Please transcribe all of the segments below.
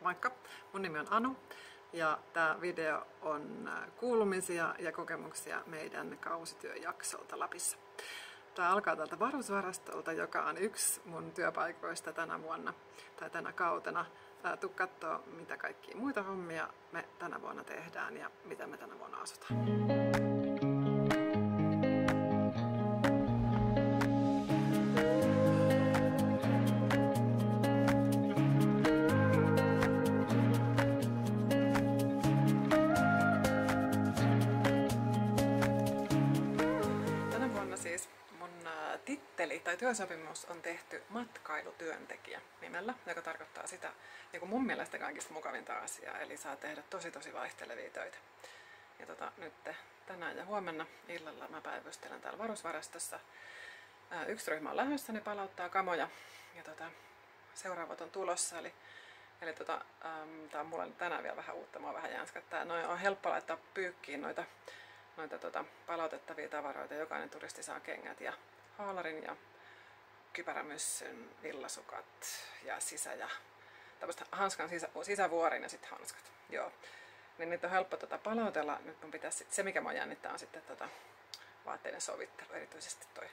Moikka! Mun nimi on Anu ja tää video on kuulumisia ja kokemuksia meidän kausityöjaksolta Lapissa. Tää alkaa täältä varusvarastolta, joka on yksi mun työpaikoista tänä vuonna tai tänä kautena. Tuu kattoo, mitä kaikkia muita hommia me tänä vuonna tehdään ja mitä me tänä vuonna asutaan. Titteli tai työsopimus on tehty matkailutyöntekijä nimellä, joka tarkoittaa sitä niin kuin mun mielestä kaikista mukavinta asiaa, eli saa tehdä tosi vaihtelevia töitä. Ja nyt tänään ja huomenna illalla mä päivystelen täällä varusvarastossa. Yksi ryhmä on lähdössä, ne palauttaa kamoja ja seuraavat on tulossa, eli tää on mulle tänään vielä vähän uutta, mä oon vähän jänskättää. Noin on helppo laittaa pyykkiin noita palautettavia tavaroita, jokainen turisti saa kengät ja haalarin ja kypärämyssyn, villasukat ja tämmöistä hanskan sisävuorin ja sitten hanskat. Joo. Niin niitä on helppo palautella. Nyt mun pitäisi se, mikä mua jännittää, on sitten vaatteiden sovittelu, erityisesti toi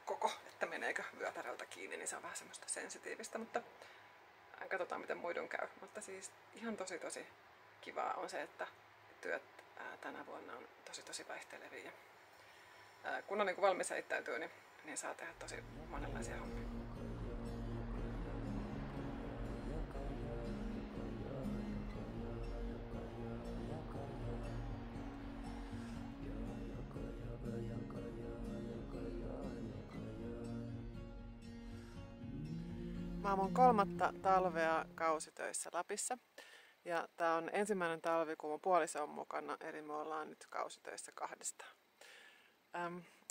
koko, että meneekö vyötäröltä kiinni, niin se on vähän semmoista sensitiivistä, mutta katsotaan miten muidun käy. Mutta siis ihan tosi kivaa on se, että työt tänä vuonna on tosi vaihtelevia. Kun on valmis heittäytyy, niin saa tehdä tosi monenlaisia hommia. Mä oon mun 3. talvea kausitöissä Lapissa. Ja tää on ensimmäinen talvi, kun mun puoliso on mukana, eli me ollaan nyt kausitöissä kahdestaan.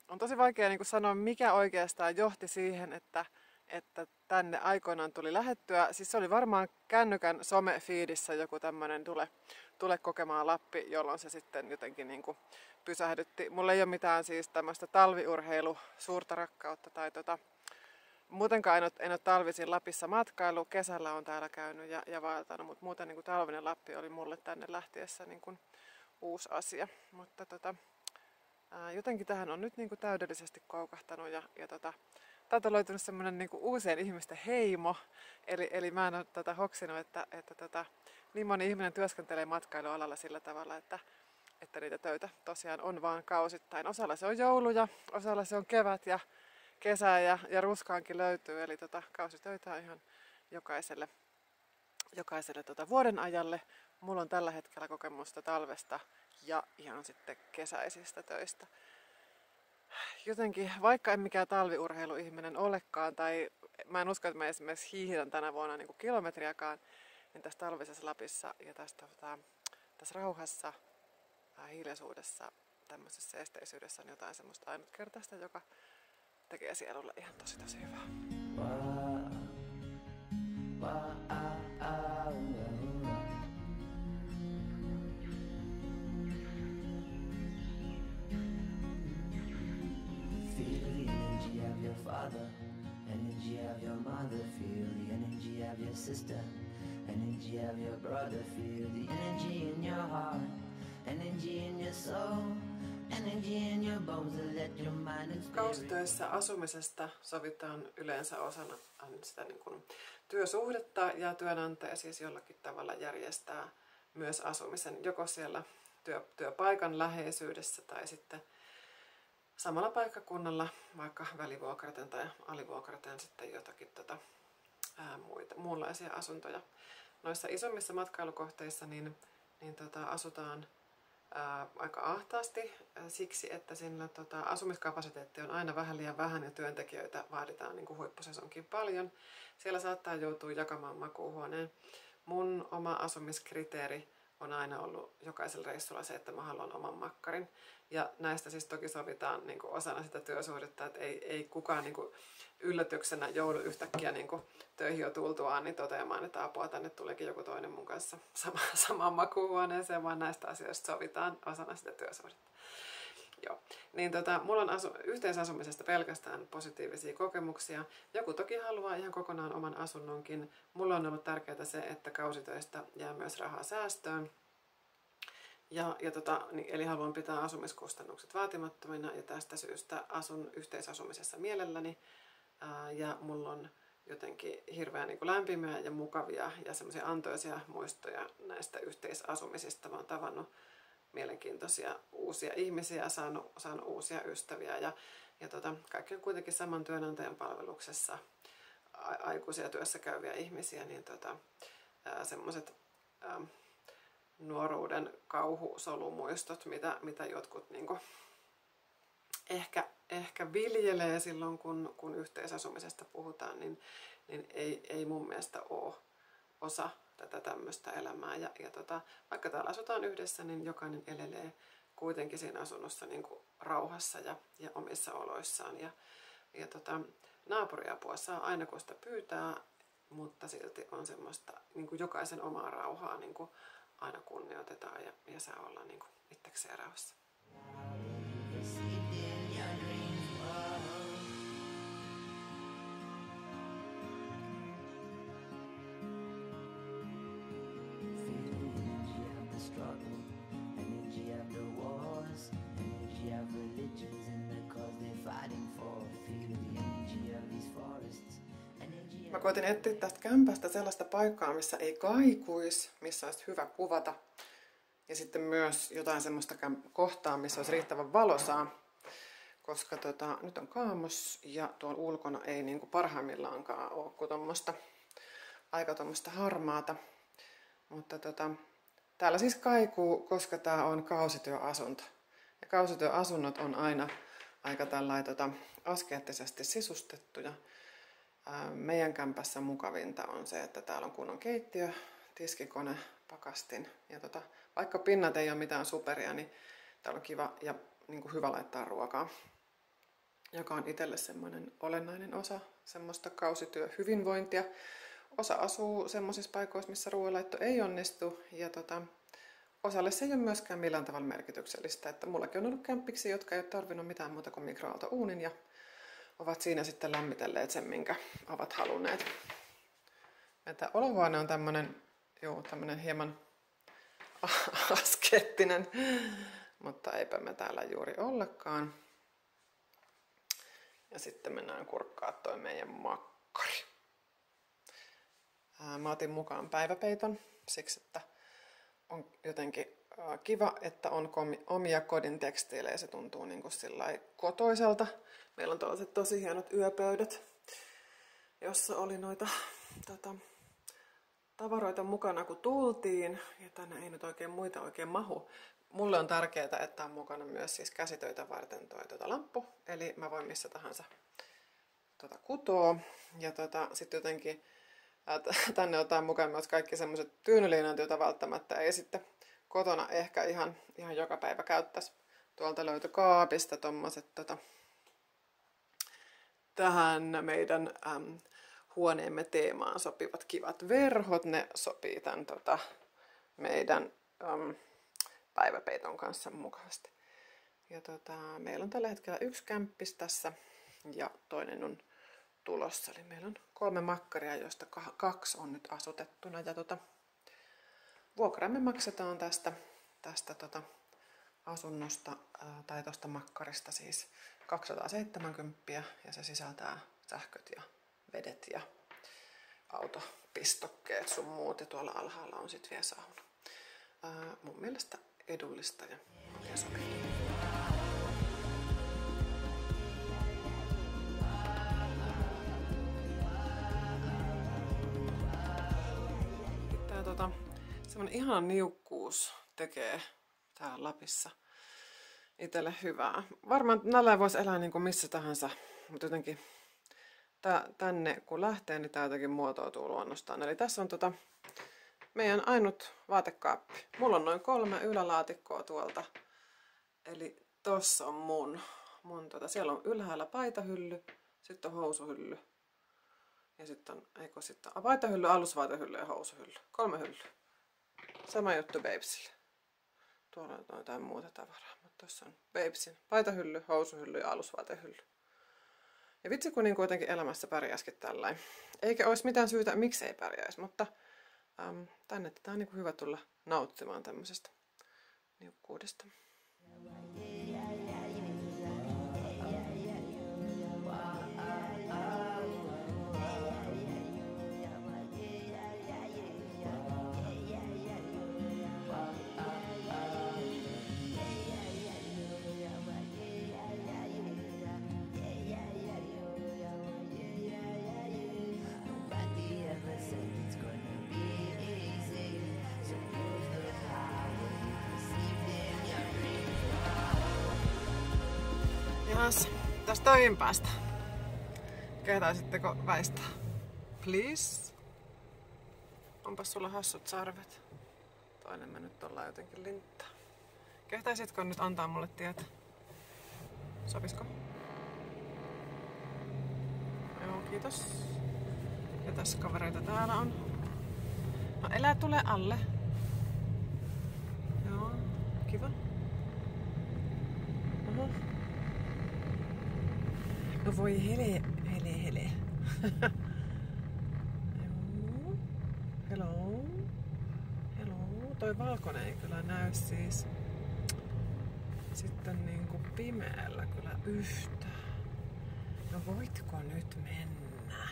On tosi vaikea sanoa, mikä oikeastaan johti siihen, että tänne aikoinaan tuli lähettyä. Siis se oli varmaan kännykän some-feedissä joku tämmönen tule kokemaan Lappi, jolloin se sitten jotenkin pysähdytti. Mulla ei ole mitään siis tämmöistä talviurheilu, suurta rakkautta tai muutenkaan en ole talvisin Lapissa matkailu. Kesällä on täällä käynyt ja vaeltanut, mutta muuten talvinen Lappi oli mulle tänne lähtiessä uusi asia. Mutta jotenkin tähän on nyt täydellisesti koukahtanut ja täältä on löytynyt semmoinen uusien ihmisten heimo. Eli mä en ole hoksinut, että niin moni ihminen työskentelee matkailualalla sillä tavalla, että niitä töitä tosiaan on vaan kausittain. Osalla se on joulu ja osalla se on kevät ja kesä ja ruskaankin löytyy. Eli kausitöitä on ihan jokaiselle vuoden ajalle. Mulla on tällä hetkellä kokemusta talvesta ja ihan sitten kesäisistä töistä. Jotenkin, vaikka en mikään talviurheiluihminen olekaan, tai mä en usko, että mä esimerkiksi hiihdän tänä vuonna kilometriäkään, niin tässä talvisessa Lapissa ja tässä rauhassa, hiljaisuudessa, tämmöisessä esteisyydessä on jotain semmoista ainutkertaista, joka tekee sielulle ihan tosi hyvää. Father, energy of your mother, feel the energy of your sister, energy of your brother, feel the energy in your heart, energy in your soul, energy in your bones, and let your mind experience. Kausitöissä asumisesta sovitaan yleensä osana sitä työsuhdetta ja työnantaja siis jollakin tavalla järjestää myös asumisen joko siellä työpaikan läheisyydessä tai sitten samalla paikkakunnalla, vaikka välivuokraten tai alivuokraten sitten jotakin muunlaisia asuntoja. Noissa isommissa matkailukohteissa asutaan aika ahtaasti siksi, että siinä asumiskapasiteetti on aina vähän liian vähän ja työntekijöitä vaaditaan huippusesonkin paljon. Siellä saattaa joutua jakamaan makuuhuoneen. Mun oma asumiskriteeri on aina ollut jokaisella reissulla se, että mä haluan oman makkarin. Ja näistä siis toki sovitaan osana sitä työsuhdetta, että ei kukaan yllätyksenä joudu yhtäkkiä töihin jo tultuaan toteamaan, että apua, tänne tuleekin joku toinen mun kanssa samaan makuuhuoneeseen, vaan näistä asioista sovitaan osana sitä työsuhdetta. Joo. Niin mulla on yhteisasumisesta pelkästään positiivisia kokemuksia. Joku toki haluaa ihan kokonaan oman asunnonkin. Mulla on ollut tärkeää se, että kausitöistä jää myös rahaa säästöön. Eli haluan pitää asumiskustannukset vaatimattomina ja tästä syystä asun yhteisasumisessa mielelläni. Ja mulla on jotenkin hirveän niin kuin lämpimiä ja mukavia ja semmoisia antoisia muistoja näistä yhteisasumisista. Mä oon tavannut mielenkiintoisia uusia ihmisiä, saanut uusia ystäviä ja kaikki on kuitenkin saman työnantajan palveluksessa aikuisia työssä käyviä ihmisiä, niin semmoiset nuoruuden kauhusolumuistot, mitä jotkut niinku ehkä viljelee silloin, kun yhteisasumisesta puhutaan, niin ei mun mielestä ole osa tätä tämmöistä elämää. Vaikka täällä asutaan yhdessä, niin jokainen elelee kuitenkin siinä asunnossa niin kuin rauhassa ja omissa oloissaan. Naapuriapua saa aina kun sitä pyytää, mutta silti on semmoista niin kuin jokaisen omaa rauhaa niin kuin aina kunnioitetaan ja saa olla niin kuin itsekseen rauhassa. Mä koitin etsiä tästä kämpästä sellaista paikkaa, missä ei kaikuisi, missä olisi hyvä kuvata. Ja sitten myös jotain semmoista kohtaa, missä olisi riittävän valosaa. Koska nyt on kaamos ja tuolla ulkona ei niinku parhaimmillaankaan ole kuin aika tommoista harmaata. Mutta täällä siis kaikuu, koska tää on kausityöasunto. Ja kausityöasunnot on aina aika tällainen askeettisesti sisustettuja. Meidän kämpässä mukavinta on se, että täällä on kunnon keittiö, tiskikone, pakastin. Ja vaikka pinnat ei ole mitään superia, niin täällä on kiva ja niin kuin hyvä laittaa ruokaa. Joka on itselle semmoinen olennainen osa semmoista kausityöhyvinvointia. Osa asuu semmoisissa paikoissa, missä ruoanlaitto ei onnistu. Ja osalle se ei ole myöskään millään tavalla merkityksellistä. Että mullakin on ollut kämppiksi, jotka ei ole tarvinnut mitään muuta kuin mikroaaltouunin ja ovat siinä sitten lämmitelleet sen, minkä ovat halunneet. Tämä olohuone on tämmöinen hieman askeettinen, mutta eipä me täällä juuri ollakaan. Ja sitten mennään kurkkaa toi meidän makkari. Mä otin mukaan päiväpeiton siksi, että on jotenkin kiva, että on omia kodin tekstiilejä. Se tuntuu niin kuin sillai kotoiselta. Meillä on tällaiset tosi hienot yöpöydät, jossa oli noita tavaroita mukana kun tultiin. Ja tänne ei nyt muita oikein mahu. Mulle on tärkeää, että on mukana myös siis käsitöitä varten toi lamppu. Eli mä voin missä tahansa kutoa. Ja sitten jotenkin tänne otan mukaan myös kaikki semmoiset tyynyliinat, joita välttämättä ei sitten kotona ehkä ihan joka päivä käyttäisi. Tuolta löytyi kaapista tommoset tähän meidän huoneemme teemaan sopivat kivat verhot. Ne sopii tämän meidän päiväpeiton kanssa mukavasti. Ja meillä on tällä hetkellä 1 kämppis tässä ja toinen on tulossa. Eli meillä on 3 makkaria, joista 2 on nyt asutettuna. Ja vuokramme maksetaan tästä asunnosta tai tuosta makkarista siis 270 ja se sisältää sähköt ja vedet ja autopistokkeet sun muut ja tuolla alhaalla on sitten vielä sauna. Mun mielestä edullista ja sopivaa. Semmoinen ihana niukkuus tekee täällä Lapissa itselle hyvää. Varmaan näillä voisi elää niin kuin missä tahansa, mutta jotenkin tänne kun lähtee, niin tämä jotenkin muotoutuu luonnostaan. Eli tässä on meidän ainut vaatekaappi. Mulla on noin 3 ylälaatikkoa tuolta. Eli tossa on mun siellä on ylhäällä paitahylly, sitten on housuhylly. Ja sitten on vaatehylly, alusvaatehylly ja housuhylly. 3 hyllyä. Sama juttu Babesille. Tuolla on jotain muuta tavaraa, mutta tuossa on Babesin paitahylly, housuhylly ja alusvaatehylly. Ja vitsi kun niin kuitenkin elämässä pärjäisikin tällainen. Eikä olisi mitään syytä, miksei pärjäisi, mutta tänne tätä on niin hyvä tulla nauttimaan tämmöisestä niukkuudesta. Jahas, tästä toivin päästä. Kehtaisitteko väistää? Please? Onpas sulla hassut sarvet. Toinen me nyt ollaan jotenkin linttaa. Kehtaisitko nyt antaa mulle tietä? Sopisko? Joo, kiitos. Ja tässä kavereita täällä on. No elää tulee alle. Joo, kiva. Oho. No voi hele. Hello. Toi valkoinen ei kyllä näy siis sitten niinku pimeällä kyllä yhtään. No voitko nyt mennä?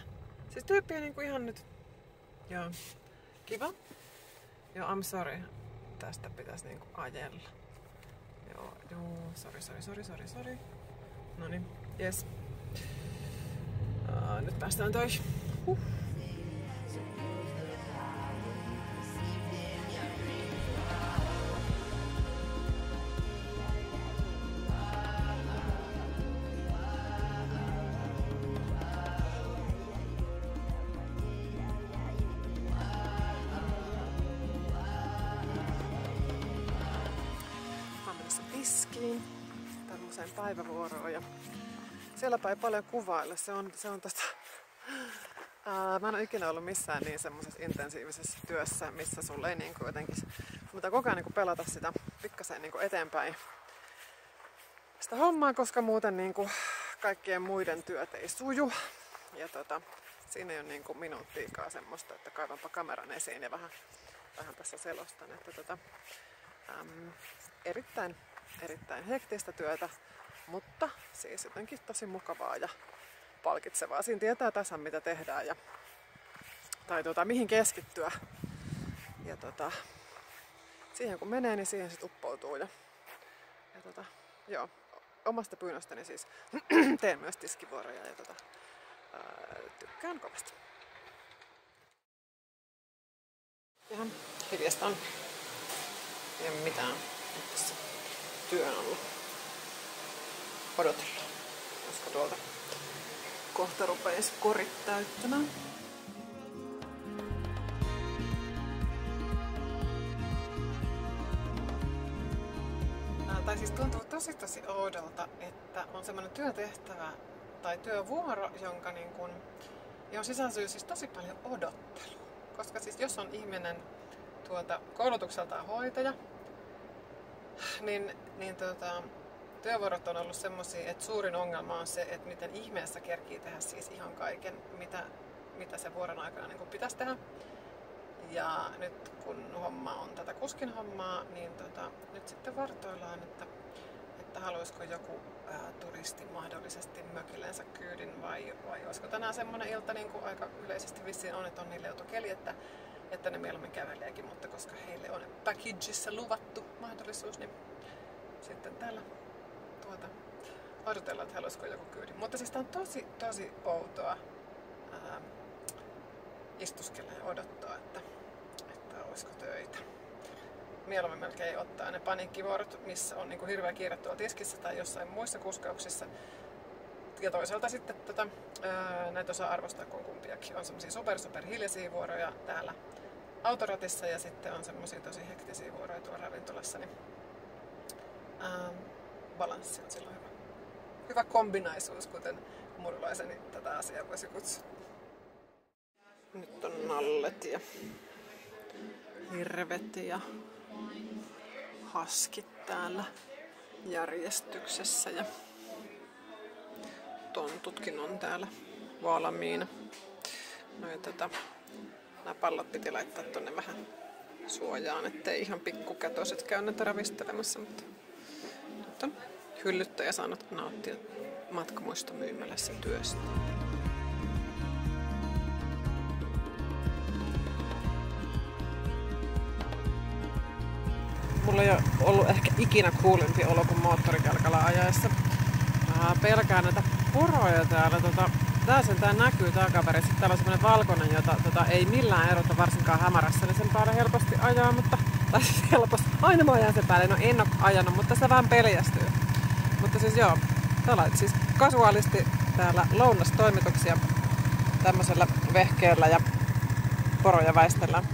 Siis tyyppi on niinku ihan nyt. Joo. Kiva. Joo, I'm sorry. Tästä pitäisi niinku ajella. Joo, sorry. Noniin, yes. Nyt päästään toi. Tiskiin tämmöiseen päivävuoroon ja sielläpä ei paljon kuvailla. Se on mä en ole ikinä ollut missään niin semmoisessa intensiivisessä työssä, missä sulle ei niinku jotenkin mutta koko ajan niinku pelata sitä pikkasen niinku eteenpäin sitä hommaa, koska muuten niinku kaikkien muiden työt ei suju. Ja siinä ei ole niinku minuuttiikaan semmoista, että kaivanpa kameran esiin ja vähän tässä selostan, että erittäin hektistä työtä, mutta siis jotenkin tosi mukavaa ja palkitsevaa. Siinä tietää tasan mitä tehdään ja mihin keskittyä. Ja siihen kun menee, niin siihen sit uppoutuu. Ja joo, omasta pyynnöstäni siis teen myös tiskivuoroja ja tykkään kovasti. Ihan hiljasta on. Ei ole mitään nyt tässä työn ollut. Odotellaan, koska tuolta kohta rupeisi korit täyttämään. Tai siis tuntuu tosi oudolta, että on semmoinen työtehtävä tai työvuoro, jonka johon sisältyy siis tosi paljon odottelua. Koska siis jos on ihminen koulutukseltaan hoitaja, niin työvuorot on ollut semmosia, että suurin ongelma on se, että miten ihmeessä kerkii tehdä siis ihan kaiken, mitä se vuoron aikana niin pitäisi tehdä. Ja nyt kun homma on tätä kuskin hommaa, niin nyt sitten vartoillaan, että haluaisiko joku turisti mahdollisesti mökillensä kyydin vai olisiko tänään semmoinen ilta, niin kuin aika yleisesti vissiin on, että on niin leuto keli, että ne mieluummin käveleekin, mutta koska heille on packageissa luvattu mahdollisuus, niin sitten täällä odotellaan, että haluaisiko joku kyydin. Mutta siis tää on tosi outoa istuskella ja odottaa, että olisiko töitä. Mieluummin melkein ottaa ne paniikkivuorot, missä on niinku hirveä kiire tuolla tiskissä tai jossain muissa kuskauksissa. Ja toisaalta sitten näitä osaa arvostaa kuin kumpiakin. On semmosia super hiljaisia vuoroja täällä autoratissa ja sitten on semmosia tosi hektisiä vuoroja tuolla ravintolassa. Niin balanssi on silloin hyvä. Hyvä kombinaisuus, kuten murulaiseni tätä asiaa voisi kutsua. Nyt on nallet ja hirvet ja haskit täällä järjestyksessä ja tontutkin on täällä valmiina. No ja nämä pallot piti laittaa tonne vähän suojaan, ettei ihan pikkukätoiset käy näitä ravistelemassa, mutta nyt on hyllyttäjä saanut nauttia matkamuistomyymälässä työstä. Mulla ei ole ollut ehkä ikinä kuulempi olo kuin moottorikelkalla ajaessa. Pelkään näitä poroja täällä. Tää näkyy takaperässä. Täällä on semmonen valkoinen, jota ei millään erota varsinkaan hämärässä, niin sen päälle helposti ajaa, mutta tai siis helposti. Aina mä ajan sen päälle, no en oo ajanut, mutta se vähän peljästyy. Mutta siis joo, täällä siis kasuaalisti täällä lounastoimituksia tämmöisellä vehkeellä ja poroja väistellään.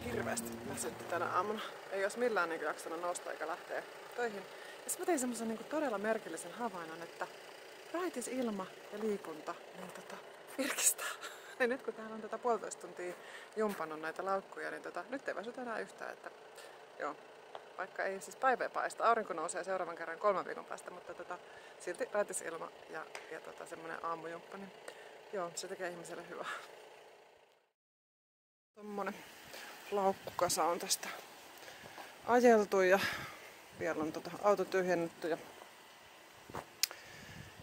Hirveästi väsytti tänä aamuna. Ei olisi millään jaksanut nousta eikä lähteä töihin. Ja sitten mä tein semmosen todella merkillisen havainnon, että raitis ilma ja liikunta virkistää. Ja nyt kun täällä on puolitoista tuntia jumpannut näitä laukkuja, niin nyt ei väsytä enää yhtään. Että, joo, vaikka ei siis päivä paista, aurinko nousee seuraavan kerran 3 viikon päästä, mutta silti raitis ilma ja semmonen aamujumppa, niin joo, se tekee ihmiselle hyvää. Tommonen laukkukasa on tästä ajeltu ja vielä on auto tyhjennetty ja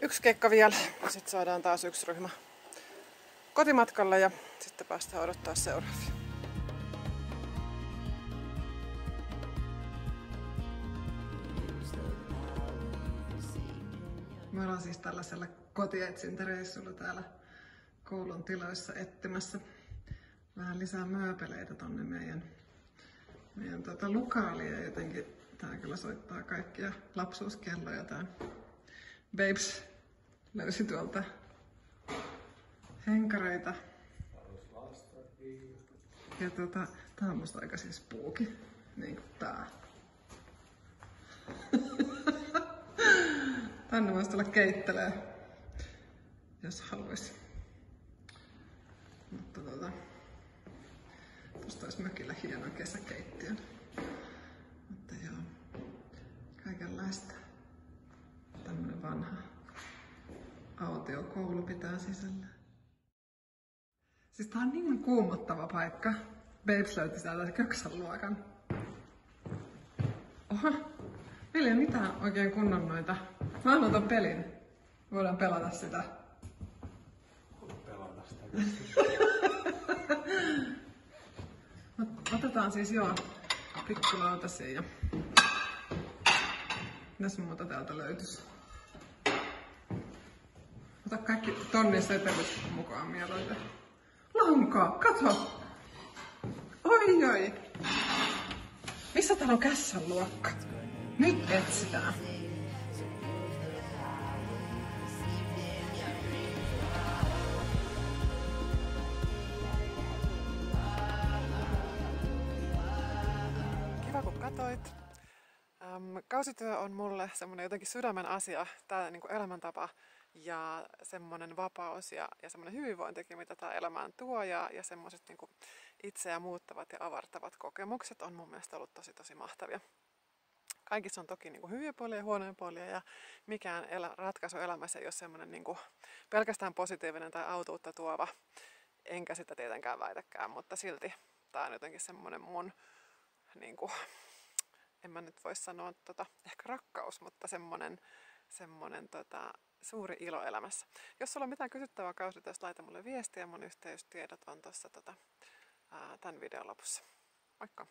yksi keikka vielä. Sitten saadaan taas yksi ryhmä kotimatkalle ja sitten päästään odottaa seuraavia. Me ollaan siis tällaisella kotietsintäreissulla täällä koulun tiloissa etsimässä vähän lisää mööpeleitä tonne meidän lukaaliin. Jotenkin tää kyllä soittaa kaikkia lapsuuskelloja. Tää Babes löysi tuolta henkareita. Ja tää on musta aika siis spooky. Niinku tää. Tänne voisi tulla keittelee, jos haluaisi. Mutta tuosta olisi mökillä hieno kesäkeittiön. Mutta joo, kaikenlaista. Tämmönen vanha autiokoulu pitää sisällä. Siis tää on niin kuumottava paikka. Babes löyti täältä Köksän luokan. Oha, meillä ei ole mitään oikein kunnon noita. Mä haluan ton pelin. Voidaan pelata sitä. Pelata sitä. Otetaan siis pikkulautasia ja mitäs muuta täältä löytyisi? Ota kaikki tonnin setelit mukaan mieluiten. Lankaa, kato! Oi! Missä täällä on Kässän luokka? Nyt etsitään. Kiva kun katoit. Kausityö on mulle semmonen jotenkin sydämen asia, tää niinku elämäntapa ja semmonen vapaus ja semmonen hyvinvointikin, mitä tää elämään tuo ja semmoiset niinku itseä muuttavat ja avartavat kokemukset on mun mielestä ollut tosi mahtavia. Kaikissa on toki niinku hyviä puolia ja huonoja puolia ja mikään ratkaisu elämässä ei ole semmoinen niinku pelkästään positiivinen tai autuutta tuova, enkä sitä tietenkään väitäkään, mutta silti tää on jotenkin semmoinen mun niinku, en mä nyt voi sanoa ehkä rakkaus, mutta semmonen suuri ilo elämässä. Jos sulla on mitään kysyttävää kausityöstä, laita mulle viestiä, mun yhteystiedot on tuossa tämän videon lopussa. Moikka!